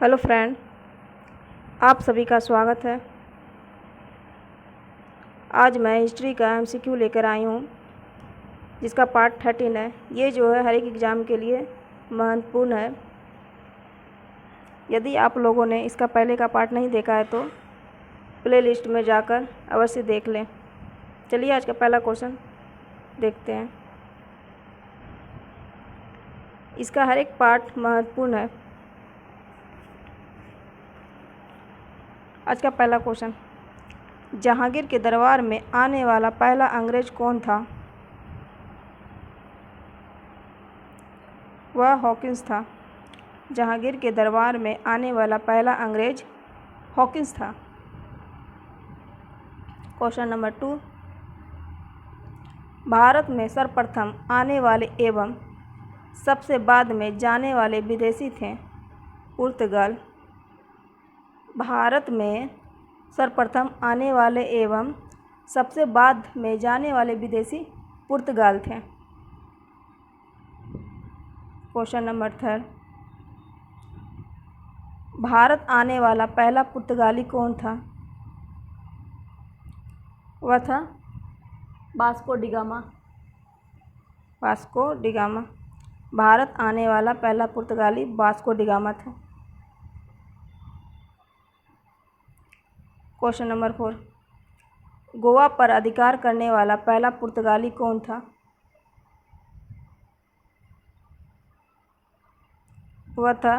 Hello friend, आप सभी का स्वागत है। आज मैं हिस्ट्री का एमसीक्यू लेकर आई हूँ, जिसका पार्ट 13 है। ये जो है हर एक एग्ज़ाम के लिए महत्वपूर्ण है। यदि आप लोगों ने इसका पहले का पार्ट नहीं देखा है तो प्लेलिस्ट में जाकर अवश्य देख लें। चलिए आज का पहला क्वेश्चन देखते हैं। इसका हर एक पार्ट महत्वपूर्ण है। आज का पहला क्वेश्चन, जहांगीर के दरबार में आने वाला पहला अंग्रेज कौन था? वह हॉकिंस था। जहांगीर के दरबार में आने वाला पहला अंग्रेज हॉकिंस था। क्वेश्चन नंबर 2, भारत में सर्वप्रथम आने वाले एवं सबसे बाद में जाने वाले विदेशी थे? पुर्तगाल। भारत में सर्वप्रथम आने वाले एवं सबसे बाद में जाने वाले विदेशी पुर्तगाल थे। क्वेश्चन नंबर 3, भारत आने वाला पहला पुर्तगाली कौन था? वह था Vasco da Gama. Vasco da Gama. Bharat आने वाला पहला पुर्तगाली वास्को डिगामा था। क्वेश्चन नंबर 4, गोवा पर अधिकार करने वाला पहला पुर्तगाली कौन था? वह था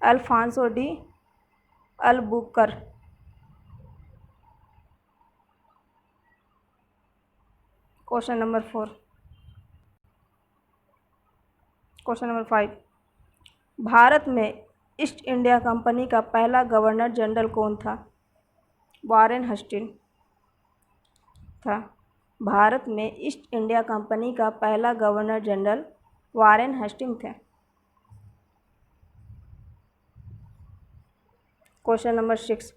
Alfonso de Albuquerque. Question number 5, Bharat में ईस्ट इंडिया कंपनी का पहला गवर्नर जनरल कौन था? वॉरेन हेस्टिंग था। भारत में ईस्ट इंडिया कंपनी का पहला गवर्नर जनरल वॉरेन हेस्टिंग थे। क्वेश्चन नंबर 6,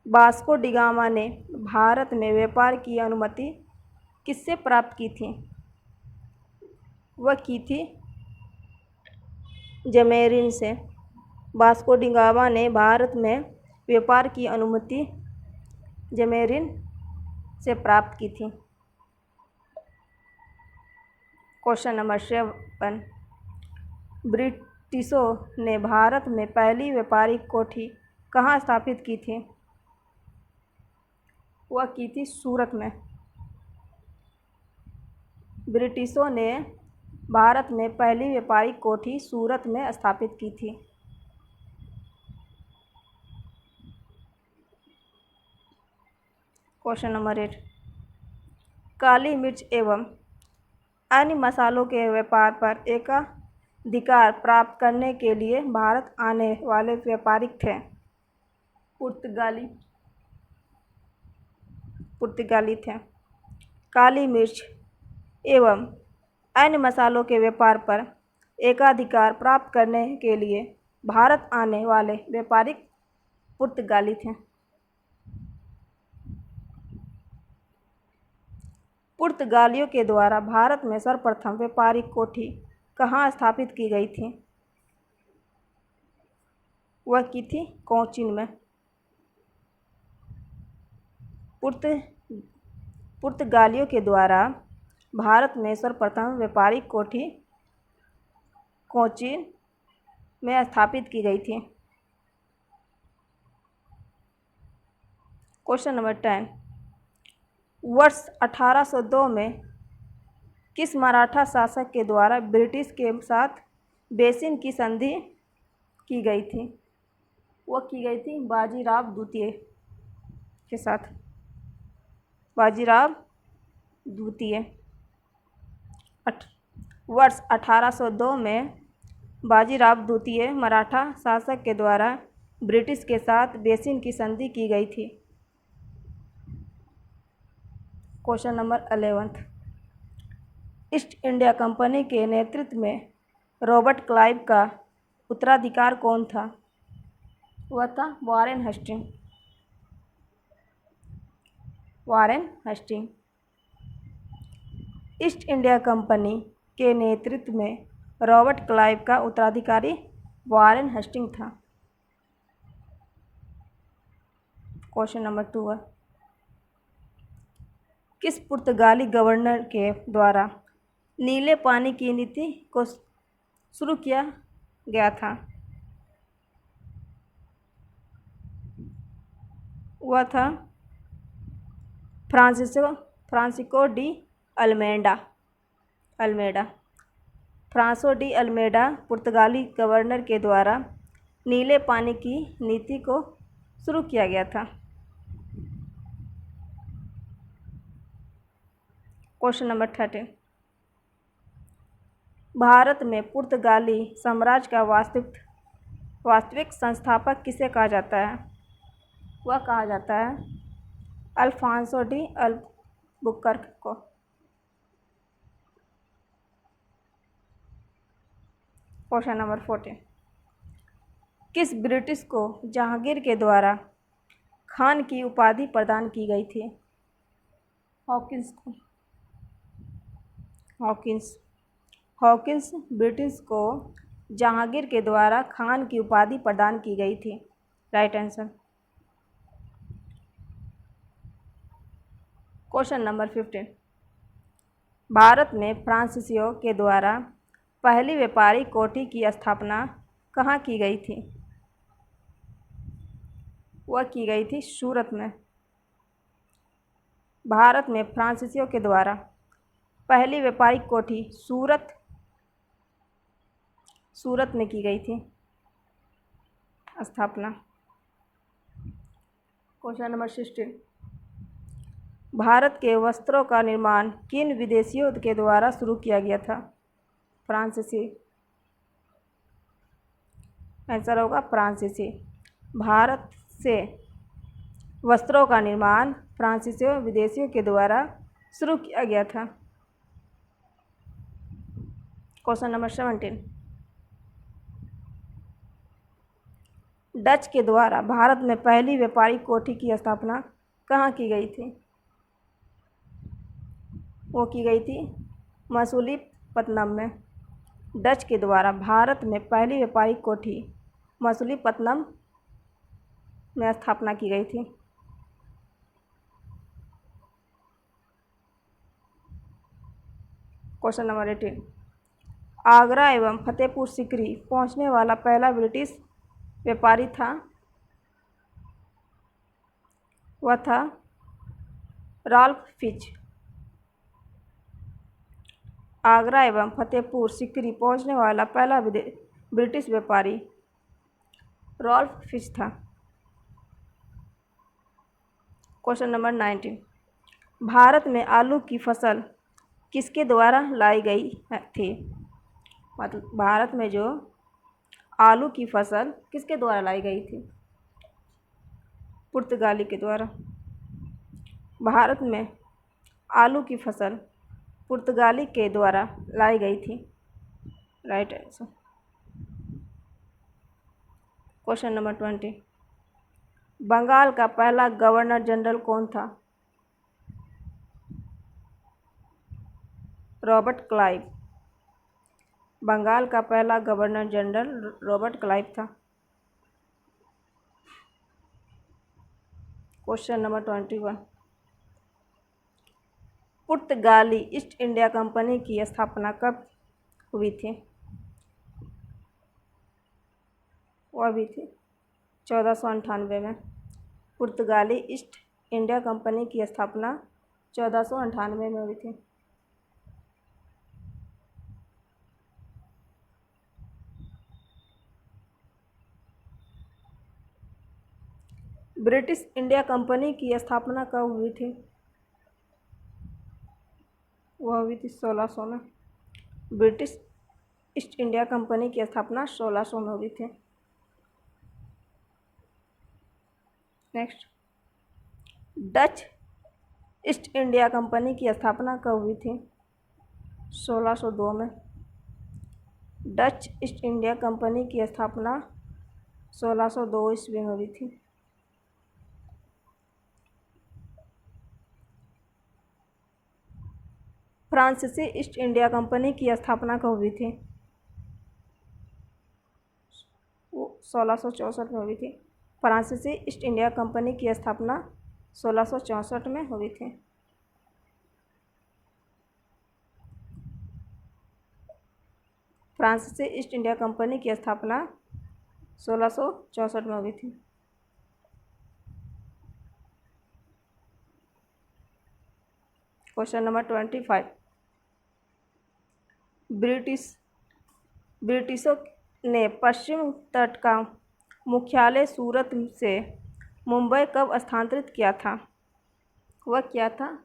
वास्को डिगामा ने भारत में व्यापार की अनुमति किससे प्राप्त की थी? वह की थी जमेरिन से। वास्को डिगामा ने भारत में व्यापार की अनुमति जमेरिन से प्राप्त की थी। क्वेश्चन नंबर 7, ब्रिटिशों ने भारत में पहली व्यापारिक कोठी कहाँ स्थापित की थी? वह की थी सूरत में। ब्रिटिशों ने भारत में पहली व्यापारिक कोठी सूरत में स्थापित की थी। क्वेश्चन नंबर 8, काली मिर्च एवं अन्य मसालों के व्यापार पर एकाधिकार प्राप्त करने के लिए भारत आने वाले व्यापारी थे? पुर्तगाली थे। काली मिर्च एवं अन्य मसालों के व्यापार पर एकाधिकार प्राप्त करने के लिए भारत आने वाले व्यापारी पुर्तगाली थे। पुर्तगालियों के द्वारा भारत में सर्वप्रथम व्यापारिक कोठी कहाँ स्थापित की गई थी? वह की थी कोचीन में। पुर्तगालियों के द्वारा भारत में सर्वप्रथम व्यापारिक कोठी कोचीन में स्थापित की गई थी। क्वेश्चन नंबर 10, वर्ष 1802 में किस मराठा शासक के द्वारा ब्रिटिश के साथ बेसिन की संधि की गई थी? वह की गई थी बाजीराव द्वितीय के साथ। बाजीराव द्वितीय। वर्ष 1802 में बाजीराव द्वितीय मराठा शासक के द्वारा ब्रिटिश के साथ बेसिन की संधि की गई थी। Question number 11, east India company के नेतृत्व में रॉबर्ट क्लाइव का उत्तराधिकार कौन था? वह था Warren Hastings. East India company के नेतृत्व में रॉबर्ट क्लाइव का उत्तराधिकारी वारेन हेस्टिंग था। क्वेश्चन नंबर 2 है, किस पुर्तगाली गवर्नर के द्वारा नीले पानी की नीति को शुरू किया गया था? वह था फ्रांसिस्को डी अल्मेडा। फ्रांसो डी अल्मेडा पुर्तगाली गवर्नर के द्वारा नीले पानी की नीति को शुरू किया गया था। क्वेश्चन नंबर 13, भारत में पुर्तगाली साम्राज्य का वास्तविक संस्थापक किसे कहा जाता है? वह कहा जाता है अल्फांसो डी अल्बुकर्क को। क्वेश्चन नंबर 14, किस ब्रिटिश को जहांगीर के द्वारा खान की उपाधि प्रदान की गई थी? हॉकिंस को। हॉकिंस ब्रिटिश को जहांगीर के द्वारा खान की उपाधि प्रदान की गई थी। Right answer. Question number 15, Bharat में फ्रांसीसियों के द्वारा पहली व्यापारिक कोठी की स्थापना कहाँ की गई थी? वह की गई थी सूरत में। भारत में फ्रांसीसियों के द्वारा पहली व्यापारिक कोठी सूरत में की गई थी स्थापना। क्वेश्चन नंबर 16, भारत के वस्त्रों का निर्माण किन विदेशियों के द्वारा शुरू किया गया था? फ्रांसीसी। आंसर होगा फ्रांसीसी। भारत से वस्त्रों का निर्माण फ्रांसीसियों विदेशियों के द्वारा शुरू किया गया था। क्वेश्चन नंबर 17, डच के द्वारा भारत में पहली व्यापारिक कोठी की स्थापना कहाँ की गई थी? वो की गई थी मसूलीपट्टनम में। डच के द्वारा भारत में पहली व्यापारिक कोठी मसूलीपट्टनम में स्थापना की गई थी। क्वेश्चन नंबर 18, आगरा एवं फतेहपुर सीकरी पहुंचने वाला पहला ब्रिटिश व्यापारी था? वह था रॉल्फ फिच। आगरा एवं फतेहपुर सीकरी पहुंचने वाला पहला ब्रिटिश व्यापारी रॉल्फ फिच था। क्वेश्चन नंबर 19, भारत में आलू की फसल किसके द्वारा लाई गई थी? मतलब भारत में जो आलू की फसल किसके द्वारा लाई गई थी? पुर्तगाली के द्वारा। भारत में आलू की फसल पुर्तगाली के द्वारा लाई गई थी। Right answer. Question number 20, Bengal का पहला गवर्नर जनरल कौन था? Robert Clive. बंगाल का पहला गवर्नर जनरल रॉबर्ट क्लाइव था। क्वेश्चन नंबर 21, पुर्तगाली ईस्ट इंडिया कंपनी की स्थापना कब हुई थी? वह भी थी 1498 में। पुर्तगाली ईस्ट इंडिया कंपनी की स्थापना 1498 में हुई थी। ब्रिटिश इंडिया कंपनी की स्थापना कब हुई थी? वह हुई थी 1600 में। ब्रिटिश ईस्ट इंडिया कंपनी की स्थापना 1600 में हुई थी। Next, Dutch east India company की स्थापना कब हुई थी? 1602 में। डच ईस्ट इंडिया कंपनी की स्थापना 1602 ईस्वी में हुई थी। फ्रांसीसी ईस्ट इंडिया कंपनी की स्थापना कब हुई थी? 1664 में हुई थी। फ्रांसीसी ईस्ट इंडिया कंपनी की स्थापना 1664 में हुई थी। फ्रांसीसी ईस्ट इंडिया कंपनी की स्थापना 1664 में हुई थी। Question number 25। ब्रिटिशों ने पश्चिम तट का मुख्यालय सूरत से मुंबई कब स्थानांतरित किया था? वह किया था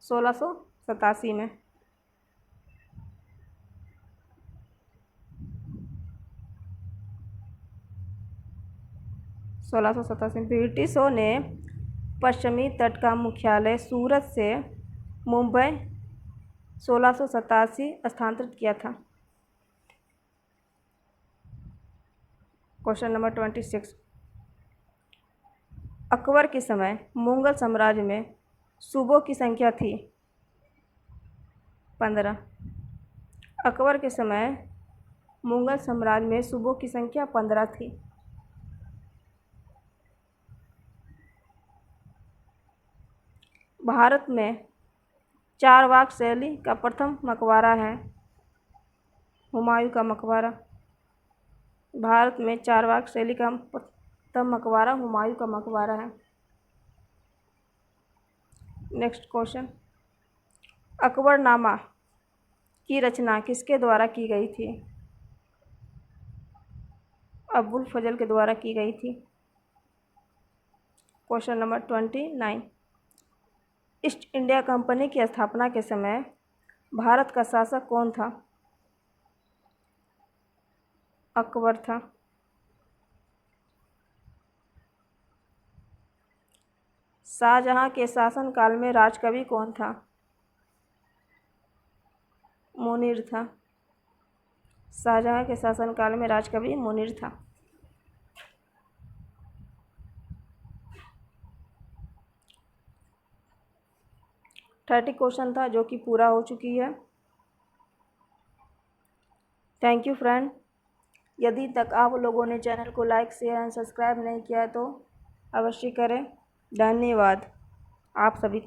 1687 में। ब्रिटिशों ने पश्चिमी तट का मुख्यालय सूरत से मुंबई 1687 स्थानांतरित किया था। Question number 26। अकबर के समय मुगल साम्राज्य में सूबों की संख्या थी 15। अकबर के समय मुगल साम्राज्य में सूबों की संख्या 15 थी। भारत में चारवाक शैली का प्रथम मकबरा है हुमायूं का मकबरा। भारत में चारवाक शैली का प्रथम मकबरा हुमायूं का मकबरा है। Next question. अकबरनामा की रचना किसके द्वारा की गई थी? अबुल फजल के द्वारा की गई थी। Question number 29। East India company की स्थापना के समय भारत का शासक कौन था? अकबर था। शाहजहां के शासनकाल में राजकवि कौन था? मुनीर था। शाहजहां के शासनकाल में राजकवि मुनीर था। थर्टी क्वेश्चन था जो कि पूरा हो चुकी है। Thank you friend. यदि तक आप लोगों ने चैनल को लाइक शेयर एंड सब्सक्राइब नहीं किया तो अवश्य करें। धन्यवाद आप सभी।